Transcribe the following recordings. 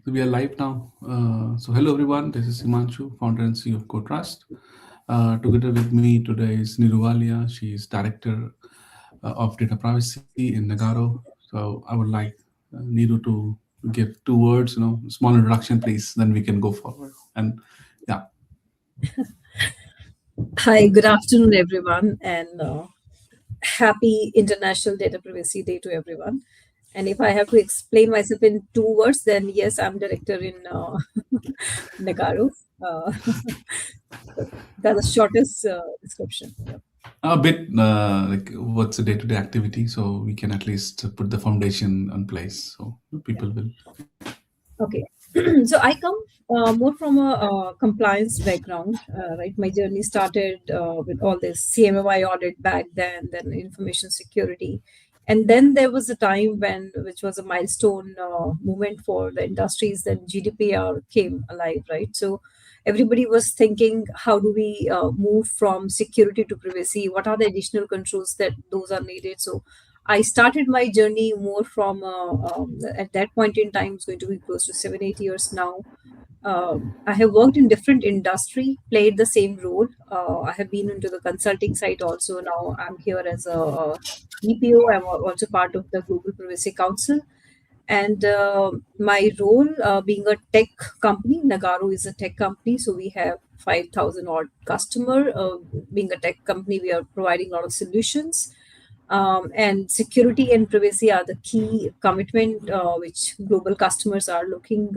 So we are live now. So hello everyone, this is 𝗍𝗵𝗁, founder and CEO of GoTrust. Together with me today is 𝗍𝗲𝗶𝗴𝗲. She is director of data privacy in 𝗍𝗲𝗶𝗴𝗲. So I would like Niru to give 2 words, small introduction, please. Then we can go forward. And yeah. Hi, good afternoon, everyone, and happy International Data Privacy Day to everyone. And if I have to explain myself in 2 words, then yes, I'm director in 𝗍𝗲𝗶𝗴𝗲. That's the shortest description. Yeah. A bit like what's a day-to-day activity, so we can at least put the foundation in place, so people will. Okay. So I come more from a compliance background, right? My journey started with all this CMMI audit back then information security. And then there was a time which was a milestone moment for the industries, then GDPR came alive, right? So everybody was thinking, how do we move from security to privacy? What are the additional controls that those are needed? So I started my journey more from at that point in time. It's going to be close to 7-8 years now. I have worked in different industry, played the same role. I have been into the consulting side also. Now I'm here as a DPO. I'm also part of the Global Privacy Council. And my role being a tech company, 𝗍𝗲𝗶𝗴𝗲 is a tech company. So we have 5,000 odd customer. Being a tech company, we are providing a lot of solutions. And security and privacy are the key commitment which global customers are looking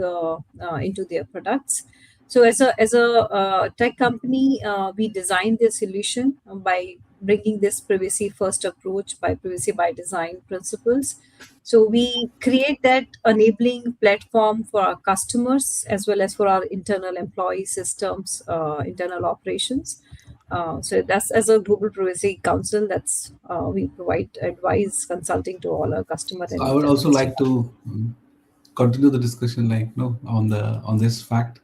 into their products. So as a tech company, we design the solution by bringing this privacy first approach by privacy by design principles. So we create that enabling platform for our customers as well as for our internal employee systems, internal operations. So that's as a global privacy council. That's we provide advice consulting to all our customer and I would internal also like staff. to continue the discussion, on this fact.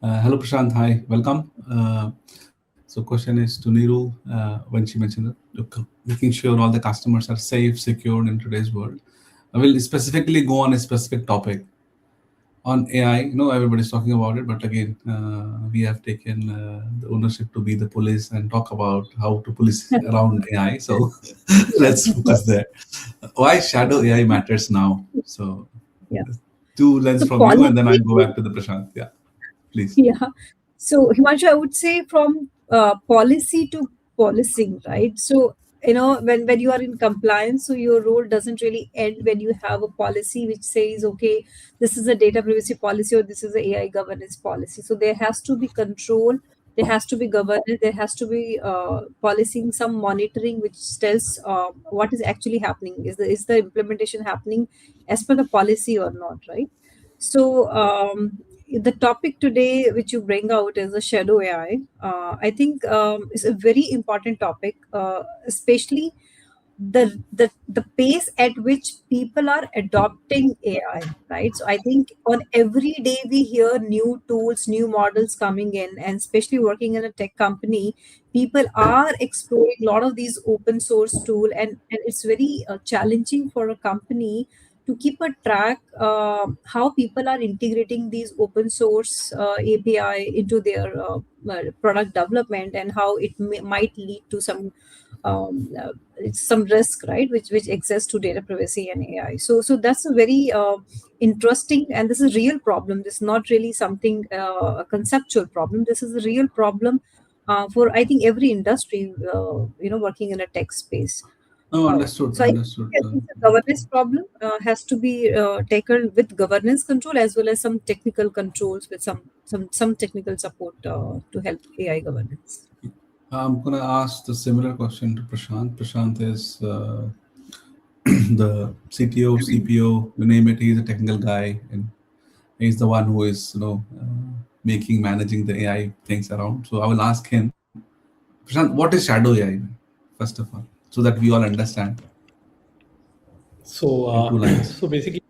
Hello, Prashant. Hi, welcome. So, question is to Niru. When she mentioned making sure all the customers are safe, secure in today's world. I will specifically go on a specific topic on AI. Everybody's talking about it, but again, we have taken the ownership to be the police and talk about how to police around AI. So Yeah, let's focus there. Why shadow AI matters now? So yeah. 2 lens So from you, and then policy, I'll go back to the Prashant. Yeah, please. yeah. So Himanshu, I would say from policy to policing, right? So when you are in compliance, so your role doesn't really end when you have a policy which says, okay, this is a data privacy policy or this is a AI governance policy. So there has to be control, there has to be governance, there has to be policing, some monitoring which tells what is actually happening. Is the implementation happening as per the policy or not, right? So the topic today, which you bring out, is a shadow AI. I think is a very important topic, especially the pace at which people are adopting AI. Right. So I think on every day we hear new tools, new models coming in, and especially working in a tech company, people are exploring a lot of these open source tool, and it's very challenging for a company to keep a track how people are integrating these open source API into their product development, and how it might lead to um, uh, some risk, right, which exists to data privacy and AI. So that's a very interesting, and this is a real problem. This is not really something a conceptual problem. This is a real problem for, I think, every industry working in a tech space. Oh, understood. So I think Understood. the governance problem has to be tackled with governance control as well as some technical controls with some technical support to help AI governance. I'm gonna ask the similar question to Prashant. Prashant is the CTO, CPO, you name it. He's a technical guy, and he's the one who is, managing the AI things around. So I will ask him, Prashant, what is shadow AI, first of all, so that we all understand So, in 2 lines. so basically,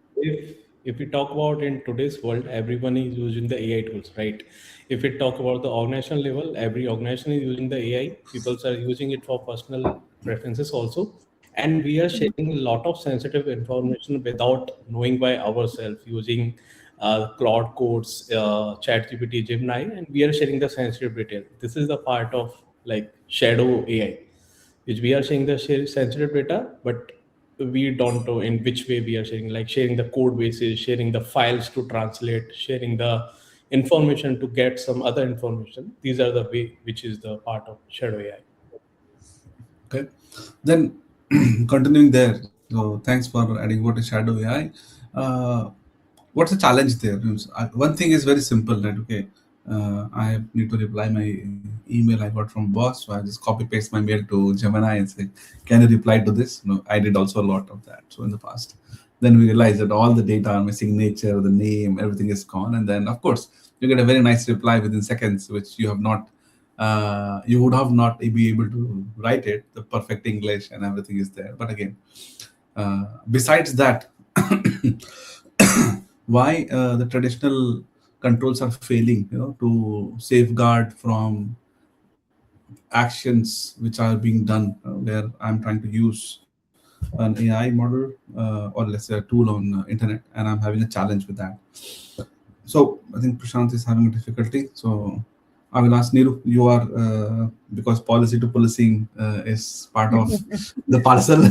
if we talk about in today's world, everyone is using the AI tools, right? If we talk about the organizational level, every organization is using the AI. People are using it for personal preferences also, and we are sharing a lot of sensitive information without knowing by ourselves using Claude Codes, ChatGPT, Gemini, and we are sharing the sensitive detail. This is the part of like shadow AI, which we are sharing the sensitive data, but we don't know in which way we are sharing, like sharing the code bases, sharing the files to translate, sharing the information to get some other information. These are the way which is the part of shadow AI. Okay, then continuing there. So thanks for adding what is shadow AI. What's the challenge there? One thing is very simple, right? Okay, I need to reply my email I got from boss, so I just copy paste my mail to Gemini and say, "Can you reply to this?" No, I did also a lot of that. So in the past, then we realized that all the data, my signature, the name, everything is gone, and then of course you get a very nice reply within seconds, which you have not. You would have not be able to write it, the perfect English and everything is there. But again, besides that, why the traditional controls are failing, to safeguard from actions which are being done, where I'm trying to use an AI model, or let's say a tool on internet, and I'm having a challenge with that. So I think Prashant is having a difficulty. So I will ask Neeru. You are, because policy to policing is part of the parcel.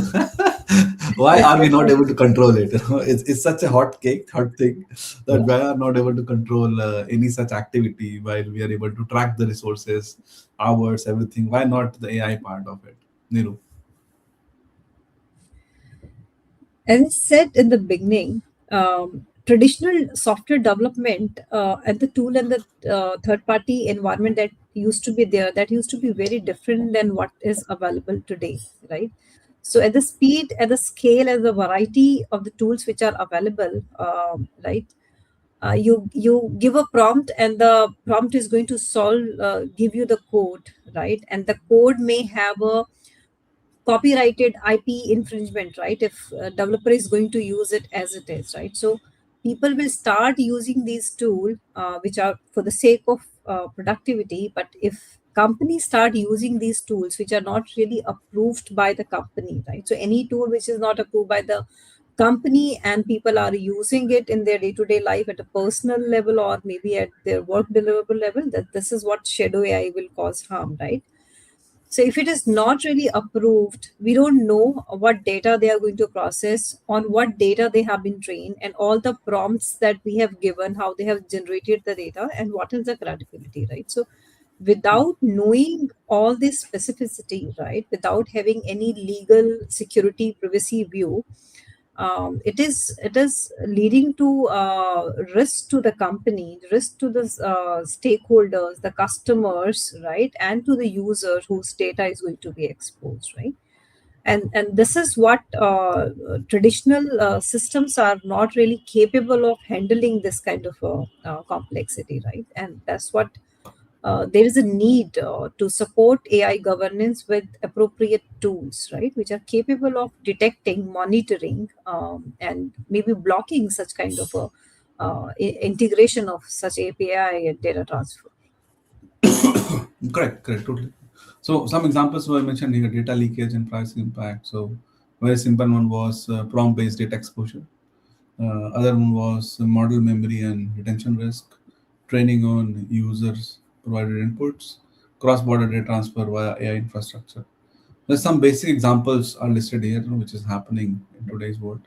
Why are we not able to control it? It's such a hot thing that we are not able to control any such activity while we are able to track the resources, hours, everything. Why not the AI part of it? Neeru. As I said in the beginning, traditional software development and the tool and the third-party environment that used to be there, that used to be very different than what is available today, right? So at the speed, at the scale, and the variety of the tools which are available, right? You give a prompt, and the prompt is going to give you the code, right? And the code may have a copyrighted IP infringement, right? If a developer is going to use it as it is, right? So people will start using these tools, which are for the sake of productivity. But if companies start using these tools, which are not really approved by the company, right? So any tool which is not approved by the company and people are using it in their day-to-day life at a personal level or maybe at their work deliverable level, that this is what shadow AI will cause harm, right? So if it is not really approved, we don't know what data they are going to process, on what data they have been trained, and all the prompts that we have given, how they have generated the data, and what is the credibility, right? So without knowing all this specificity, right, without having any legal security privacy view, it is leading to risk to the company, risk to the stakeholders, the customers, right, and to the user whose data is going to be exposed, right? And this is what traditional systems are not really capable of handling, this kind of complexity, right? And that's what there is a need to support AI governance with appropriate tools, right, which are capable of detecting, monitoring, and maybe blocking such kind of a integration of such API and data transfer. Correct, totally. So some examples were mentioned here: data leakage and privacy impact. So very simple one was prompt-based data exposure. Other one was model memory and retention risk, training on users provided inputs, cross-border data transfer via AI infrastructure. There's some basic examples are listed here, which is happening in today's world.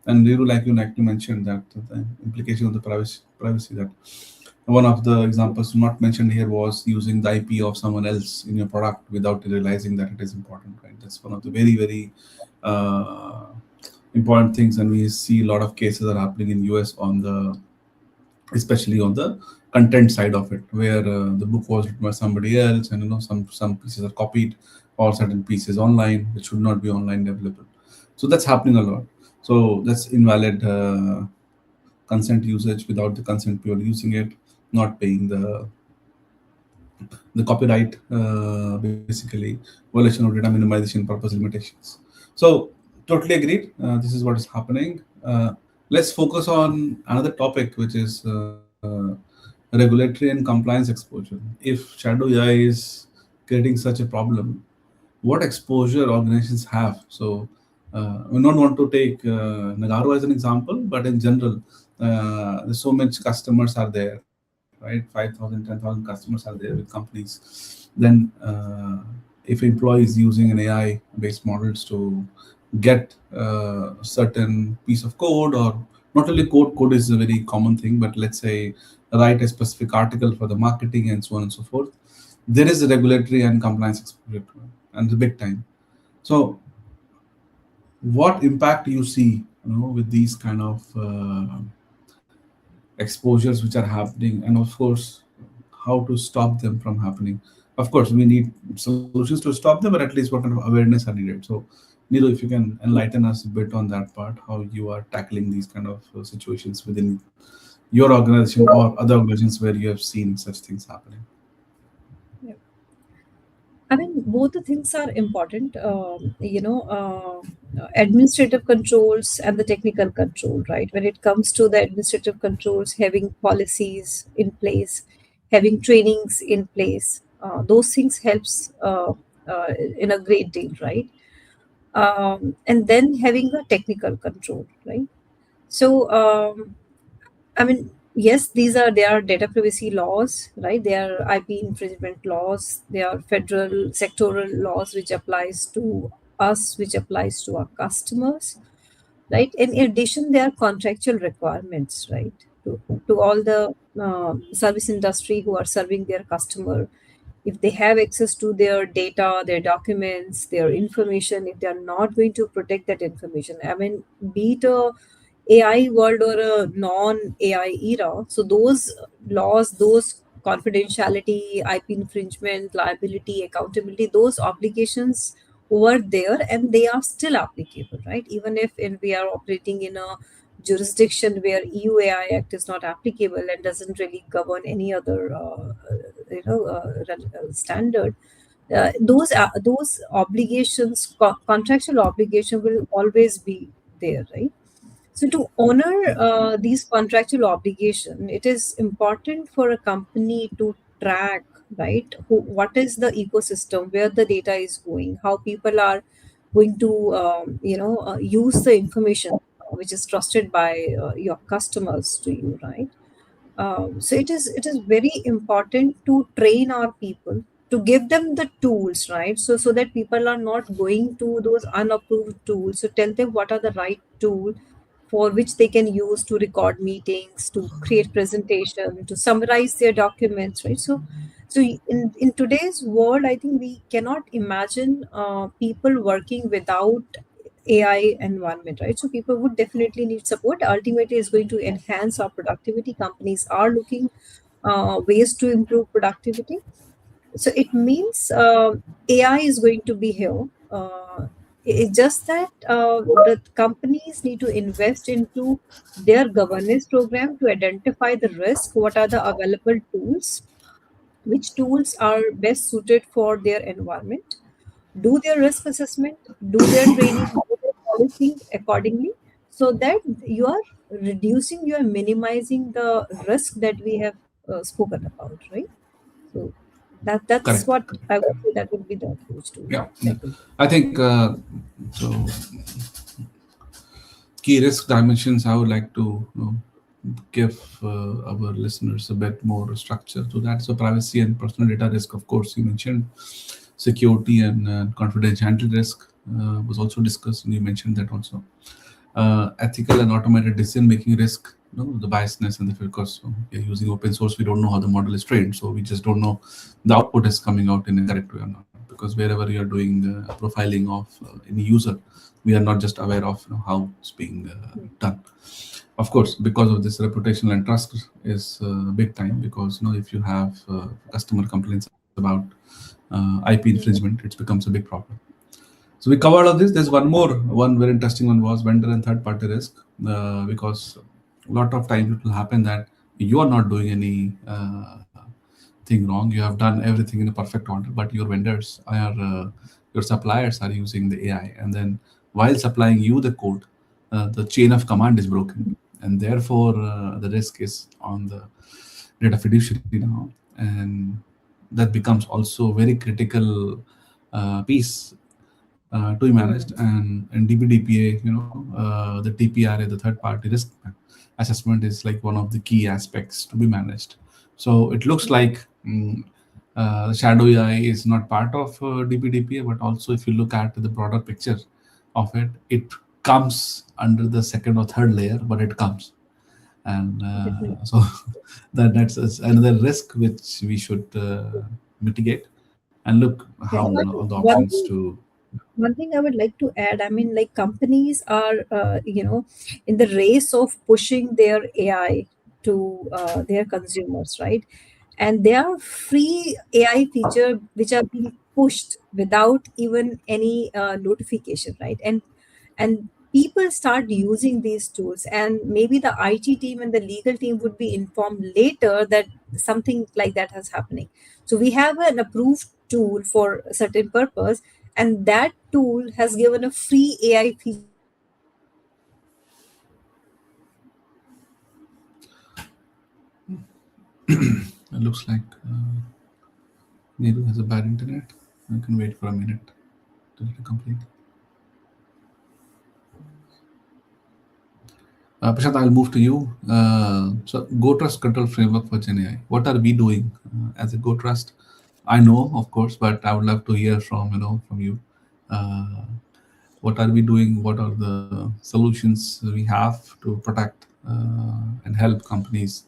And Riru, like you mentioned, that the implication of the privacy, that one of the examples not mentioned here was using the IP of someone else in your product without realizing that it is important, right? That's one of the very, very important things, and we see a lot of cases are happening in US especially on the content side of it, where the book was written by somebody else, and some pieces are copied, or certain pieces online which should not be online available. So that's happening a lot. So that's invalid consent usage without the consent people using it, not paying the copyright, basically violation of data minimization purpose limitations. So totally agreed. This is what is happening. Let's focus on another topic, which is regulatory and compliance exposure. If shadow AI is creating such a problem, what exposure organizations have? So We don't want to take Nagarro as an example, but in general, there's so much customers are there, right? 5,000, 10,000 customers are there with companies. Then, if employee is using an AI-based models to get certain piece of code, or not only code is a very common thing, but let's say write a specific article for the marketing and so on and so forth, there is a regulatory and compliance exposure to it, and the big time. So what impact do you see, with these kind of exposures which are happening, and of course how to stop them from happening? Of course we need solutions to stop them, but at least what kind of awareness are needed? So Neeru, if you can enlighten us a bit on that part, how you are tackling these kind of situations within your organization or other organizations where you have seen such things happening. I mean, both the things are important. Administrative controls and the technical control, right? When it comes to the administrative controls, having policies in place, having trainings in place, those things helps in a great deal, right? And then having a technical control, right? So, I mean, yes, there are data privacy laws, right? There are IP infringement laws. There are federal sectoral laws which applies to us, which applies to our customers, right? And in addition, there are contractual requirements, right? To all the service industry who are serving their customer, if they have access to their data, their documents, their information, if they are not going to protect that information, I mean, be it a AI world or a non-AI era. So those laws, those confidentiality, IP infringement, liability, accountability, those obligations were there and they are still applicable, right? Even if we are operating in a jurisdiction where EU AI Act is not applicable and doesn't really govern any other, standard. Those obligations, contractual obligation, will always be there, right? So to honor these contractual obligation, it is important for a company to track, right? What is the ecosystem, where the data is going, how people are going to, use the information which is trusted by your customers to you, right? So it is very important to train our people, to give them the tools, right? So that people are not going to those unapproved tools. So tell them what are the right tool for which they can use to record meetings, to create presentation, to summarize their documents, right? So in today's world, I think we cannot imagine people working without AI environment, right? So people would definitely need support. Ultimately, it's going to enhance our productivity. Companies are looking ways to improve productivity. So it means AI is going to be here. It's just that the companies need to invest into their governance program to identify the risk. What are the available tools? Which tools are best suited for their environment? Do their risk assessment, do their training, do their policing accordingly, so that you are minimizing the risk that we have spoken about, right? So that's Correct. what I would say, that would be the approach to Yeah. tackle. I think so. Key risk dimensions, I would like to give our listeners a bit more structure to that. So privacy and personal data risk, of course, you mentioned. Security and confidentiality risk was also discussed, and you mentioned that also. Ethical and automated decision making risk, the biasness, and because we're using open source, we don't know how the model is trained, so we just don't know the output is coming out in a correct way or not. Because wherever you are doing profiling of any user, we are not just aware of how it's being done. Of course, because of this, reputational and trust is big time. Because if you have customer complaints about IP infringement, it becomes a big problem. So we covered all this. There's one very interesting one was vendor and third party risk, because a lot of times it will happen that you are not doing any thing wrong. You have done everything in a perfect order, but your vendors are your suppliers are using the AI, and then while supplying you the code, the chain of command is broken, and therefore the risk is on the data fiduciary now, and that becomes also very critical piece. to be managed, and DPDPA, the TPRA, the third party risk assessment, is like one of the key aspects to be managed. So it looks like shadow AI is not part of DPDPA, but also if you look at the broader picture of it, it comes under the second or third layer, but it comes. And so that's another risk which we should mitigate and look how all the options to. One thing I would like to add, I mean, like companies are, in the race of pushing their AI to their consumers, right? And there are free AI features which are being pushed without even any notification, right? And people start using these tools, and maybe the IT team and the legal team would be informed later that something like that has happening. So we have an approved tool for a certain purpose, and that tool has given a free AI feature. It looks like Neeru has a bad internet. I can wait for a minute to let it complete. Prashant, I'll move to you. So, GoTrust control framework for GenAI. What are we doing as a GoTrust? I know, of course, but I would love to hear from you. What are we doing? What are the solutions we have to protect and help companies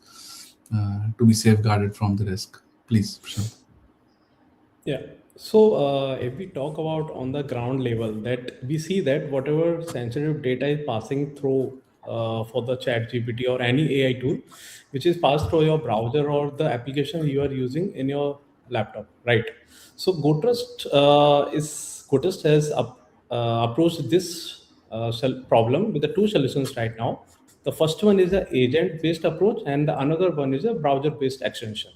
to be safeguarded from the risk? Please, Prashant. Yeah. So if we talk about on the ground level, that we see that whatever sensitive data is passing through for the ChatGPT or any AI tool, which is passed through your browser or the application you are using in your laptop, right? So GoTrust has approached this problem with the two solutions right now. The first one is an agent-based approach, and the another one is a browser-based extension.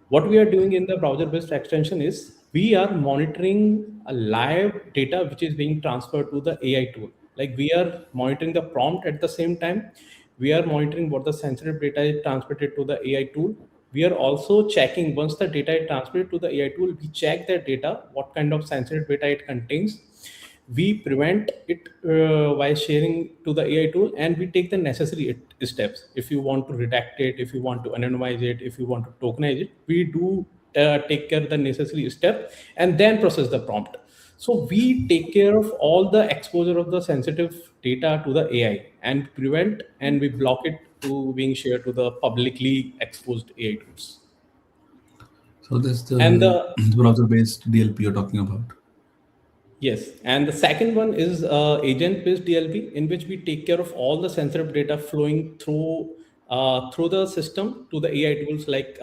What we are doing in the browser-based extension is we are monitoring a live data which is being transferred to the AI tool. Like we are monitoring the prompt at the same time. We are monitoring what the sensitive data is transmitted to the AI tool. We are also checking once the data is transmitted to the AI tool, we check that data, what kind of sensitive data it contains. We prevent it by sharing to the AI tool, and we take the necessary steps. If you want to redact it, if you want to anonymize it, if you want to tokenize it, we do take care of the necessary step and then process the prompt. So we take care of all the exposure of the sensitive data to the AI and prevent, and we block it to being shared to the publicly exposed AI tools. So that's the And the browser-based DLP you're talking about. Yes, and the second one is agent-based DLP, in which we take care of all the sensitive data flowing through the system to the AI tools, like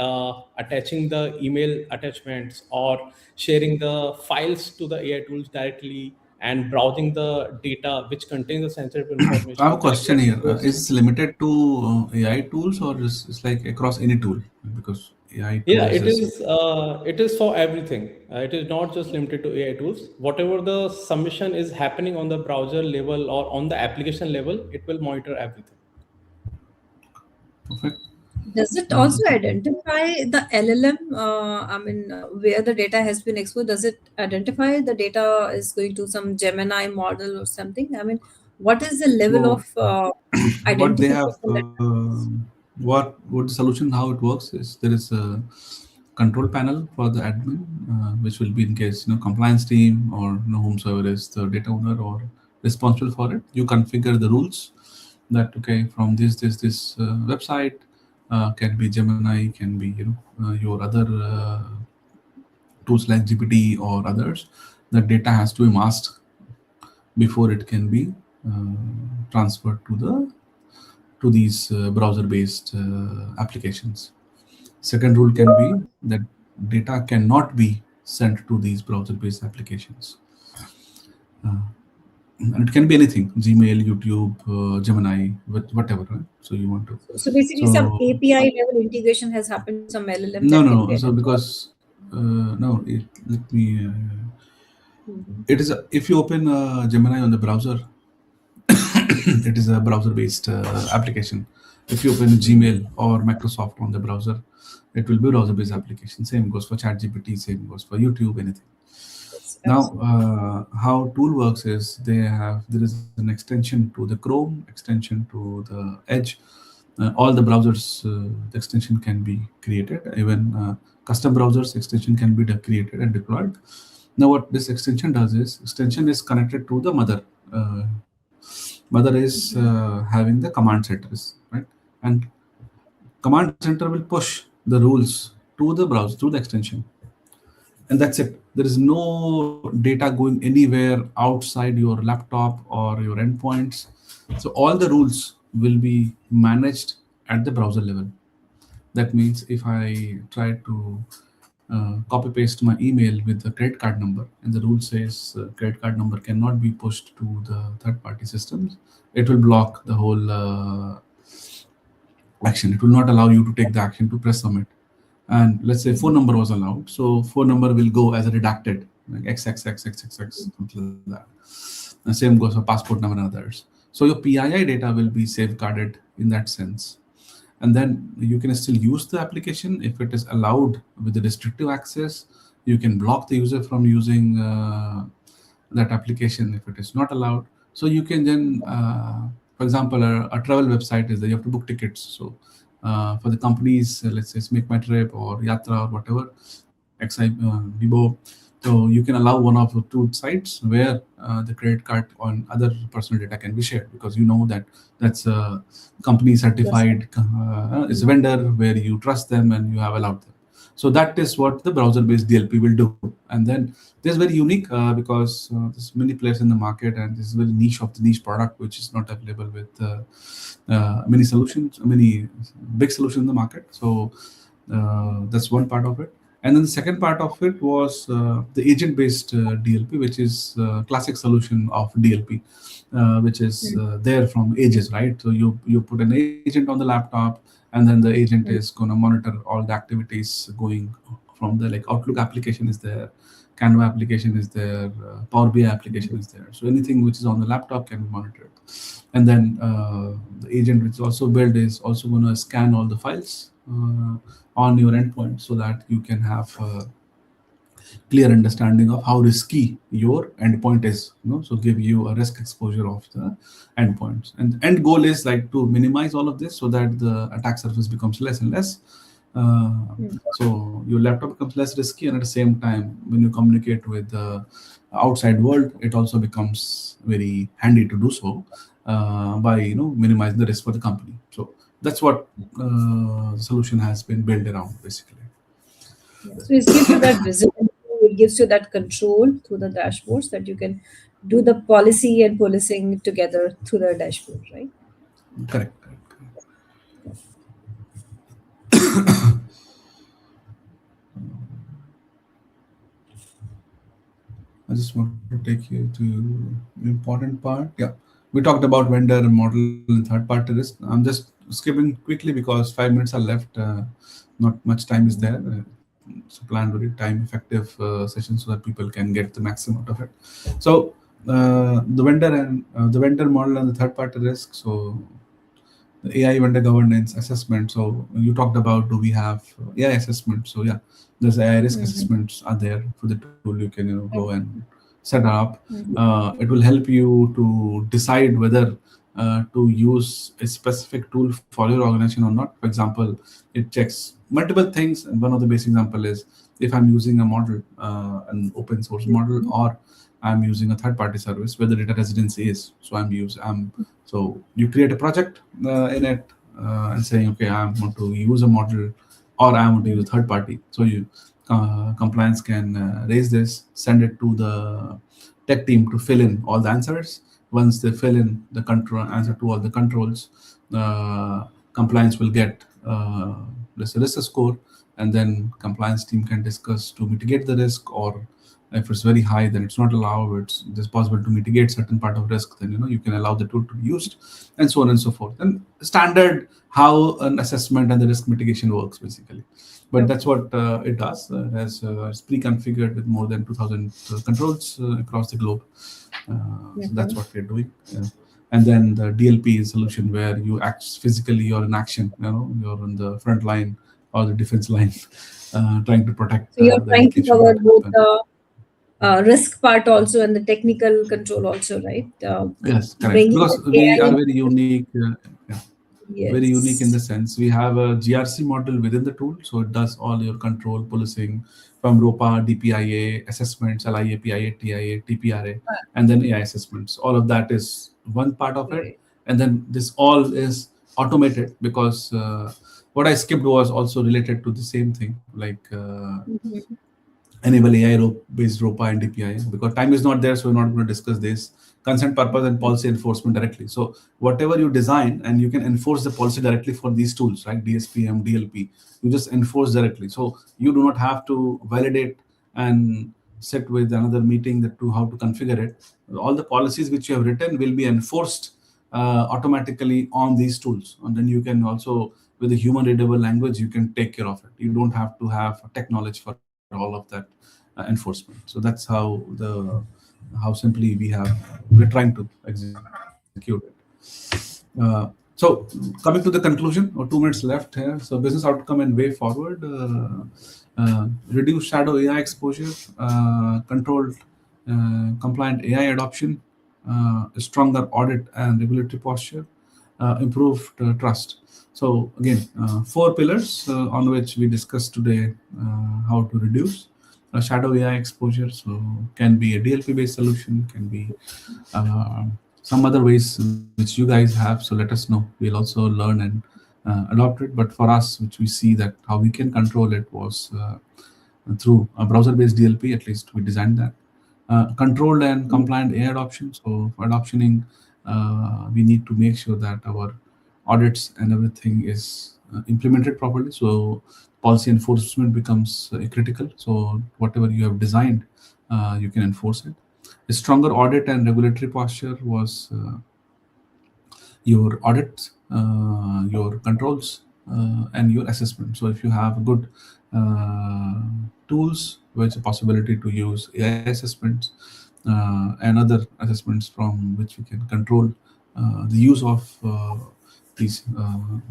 attaching the email attachments or sharing the files to the AI tools directly and browsing the data which contains the sensitive information. I have a question directly here. across. Is this limited to AI tools, or is it's like across any tool? Because AI tool Yeah, is it just. is. It is for everything. It is not just limited to AI tools. Whatever the submission is happening on the browser level or on the application level, it will monitor everything. Perfect. Does it also identify the LLM? I mean, where the data has been exposed, does it identify the data is going to some Gemini model or something? I mean, what is the level So of what they have, identification that what the solution, how it works is there is a control panel for the admin, which will be in case compliance team or whomsoever is the data owner or responsible for it. You configure the rules that okay, from this website can be Gemini, can be your other tools like GPT or others. The data has to be masked before it can be transferred to these browser-based applications. Second rule can be that data cannot be sent to these browser-based applications. And it can be anything: Gmail, YouTube, Gemini, whatever. Right? So you want to. so basically some API level integration has happened to some LLM that can be No. So identified. because let me. It is if you open Gemini on the browser, it is a browser-based application. If you open Gmail or Microsoft on the browser, it will be browser-based application. Same goes for ChatGPT. Same goes for YouTube. Anything. Now, how tool works is there is an extension to the Chrome, extension to the Edge. All the browsers, the extension can be created. Even custom browsers extension can be created and deployed. Now, what this extension does is extension is connected to the mother. Mother is having the command centers, right? And command center will push the rules to the browser, to the extension. And that's it. There is no data going anywhere outside your laptop or your endpoints. So all the rules will be managed at the browser level. That means if I try to copy paste my email with the credit card number, and the rule says credit card number cannot be pushed to the third-party systems, it will block the whole action. It will not allow you to take the action to press submit. And let's say phone number was allowed, so phone number will go as a redacted, like XXXXXX, something like that. The same goes for passport number and others. So your PII data will be safeguarded in that sense. And then you can still use the application if it is allowed with the restrictive access. You can block the user from using that application if it is not allowed. So you can then, for example, a travel website is that you have to book tickets. So for the companies, let's say 𝗍𝗵𝗱 or Yatra or whatever, 𝗍𝗵𝗶𝗀. So you can allow one of the two sites where the credit card on other personal data can be shared, because you know that that's a company certified, it's a vendor where you trust them and you have allowed them. So that is what the browser-based DLP will do. And then this is very unique because there's many players in the market, and this is very niche of the niche product, which is not available with many solutions, many big solutions in the market. So that's one part of it. And then the second part of it was the agent-based DLP, which is classic solution of DLP, which is there from ages, right? So you put an agent on the laptop, and then the agent is going to monitor all the activities going from the, like, Outlook application is there, Canva application is there, Power BI application is there. So anything which is on the laptop can be monitored. And then the agent which is also built is also going to scan all the files on your endpoint, so that you can have a clear understanding of how risky your endpoint is, so give you a risk exposure of the endpoints. And the end goal is like to minimize all of this so that the attack surface becomes less and less. So your laptop becomes less risky, and at the same time, when you communicate with the outside world, it also becomes very handy to do so by minimizing the risk for the company. So that's what the solution has been built around, basically. So it gives you that visibility, it gives you that control through the dashboards, that you can do the policy and policing together through the dashboard, right? Correct. I just want to take you to the important part. Yeah, we talked about vendor, model, and third-party risk. I'm just skipping quickly because 5 minutes are left. Not much time is there. It's a planned very time-effective session so that people can get the maximum out of it. So the vendor and the vendor model and the third-party risk. So the AI vendor governance assessment. So you talked about, do we have AI assessment? So yeah, there's AI risk assessments are there for the tool. You can go and set up. It will help you to decide whether to use a specific tool for your organization or not. For example, it checks multiple things, and one of the basic example is if I'm using a model, an open source model, or I'm using a third-party service where the data residency is. So so you create a project in it and saying, okay, I want to use a model, or I want to use a third party. So you compliance can raise this, send it to the tech team to fill in all the answers. Once they fill in the answer to all the controls, compliance will get let's say risk score, and then compliance team can discuss to mitigate the risk, or if it's very high, then it's not allowed. It's possible to mitigate certain part of risk, then you can allow the tool to be used, and so on and so forth. And standard how an assessment and the risk mitigation works, basically. But that's what it does. It's pre-configured with more than 2,000 controls across the globe. So that's what we're doing. And then the DLP is solution where you act physically, you're in action, you're on the front line or the defense line, trying to protect. So you're trying to cover both the risk part also and the technical control also, right? Yes, correct. Bringing Because the we AI are in. very unique. Yeah. Very unique in the Yes. sense we have a GRC model within the tool, so it does all your control policing from ROPA, DPIA, assessments, LIA, PIA, TIA, TPRA, and then AI assessments. All of that is one part of it, Right. and then this all is automated because what I skipped was also related to the same thing, like Mhm. enable AI-based ROPA and DPI. Because time is not there, so we're not going to discuss this. Consent purpose and policy enforcement directly. So whatever you design, and you can enforce the policy directly for these tools, right? DSPM, DLP, you just enforce directly. So you do not have to validate and sit with another meeting to how to configure it. All the policies which you have written will be enforced automatically on these tools, and then you can also, with a human readable language, you can take care of it. You don't have to have tech knowledge for all of that enforcement. So that's how simply we're trying to execute it. So coming to the conclusion, or 2 minutes left here. So business outcome and way forward: reduce shadow AI exposure, controlled compliant AI adoption, stronger audit and regulatory posture, improved trust. So again, 4 pillars on which we discussed today how to reduce shadow AI exposure. So can be a DLP based solution, can be some other ways which you guys have. So let us know. We'll also learn and adopt it. But for us, which we see that how we can control it was through a browser based DLP. At least we designed that. Controlled and compliant AI adoption. So for adoptioning, we need to make sure that our audits and everything is implemented properly. So policy enforcement becomes critical. So whatever you have designed, you can enforce it. A stronger audit and regulatory posture was your audits, your controls, and your assessment. So if you have good tools with a possibility to use AI assessments and other assessments from which we can control the use of these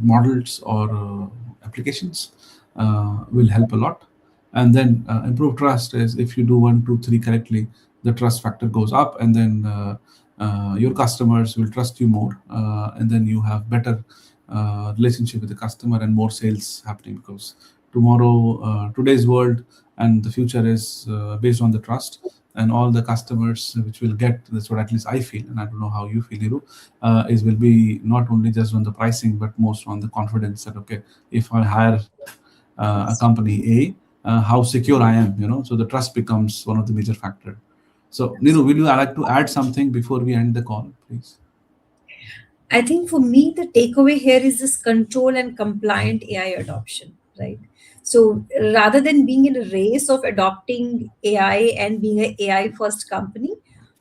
models or applications, will help a lot. And then improve trust is if you do 1, 2, 3 correctly, the trust factor goes up, and then your customers will trust you more, and then you have better relationship with the customer and more sales happening, because tomorrow, today's world and the future is based on the trust, and all the customers which will get, that's what at least I feel, and I don't know how you feel, Niru, is will be not only just on the pricing, but most on the confidence that, okay, if I hire a company A, how secure I am, so the trust becomes one of the major factor. So, Niru, will you like to add something before we end the call, please? I think for me, the takeaway here is this control and compliant AI adoption, right? So rather than being in a race of adopting AI and being an AI first company,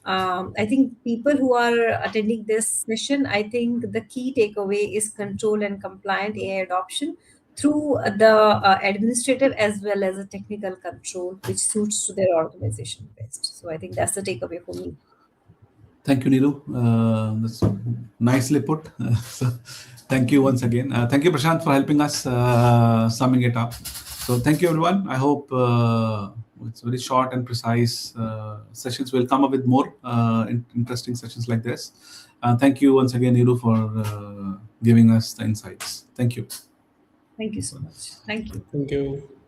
I think people who are attending this session, I think the key takeaway is control and compliant AI adoption through the administrative as well as a technical control, which suits to their organization best. So I think that's the takeaway for me. Thank you, Niru. That's nicely put. So, thank you once again. Thank you, Prashant, for helping us summing it up. So, thank you, everyone. I hope it's very short and precise sessions. We'll come up with more interesting sessions like this. Thank you once again, Niru, for giving us the insights. Thank you. Thank you so much. Thank you. Thank you.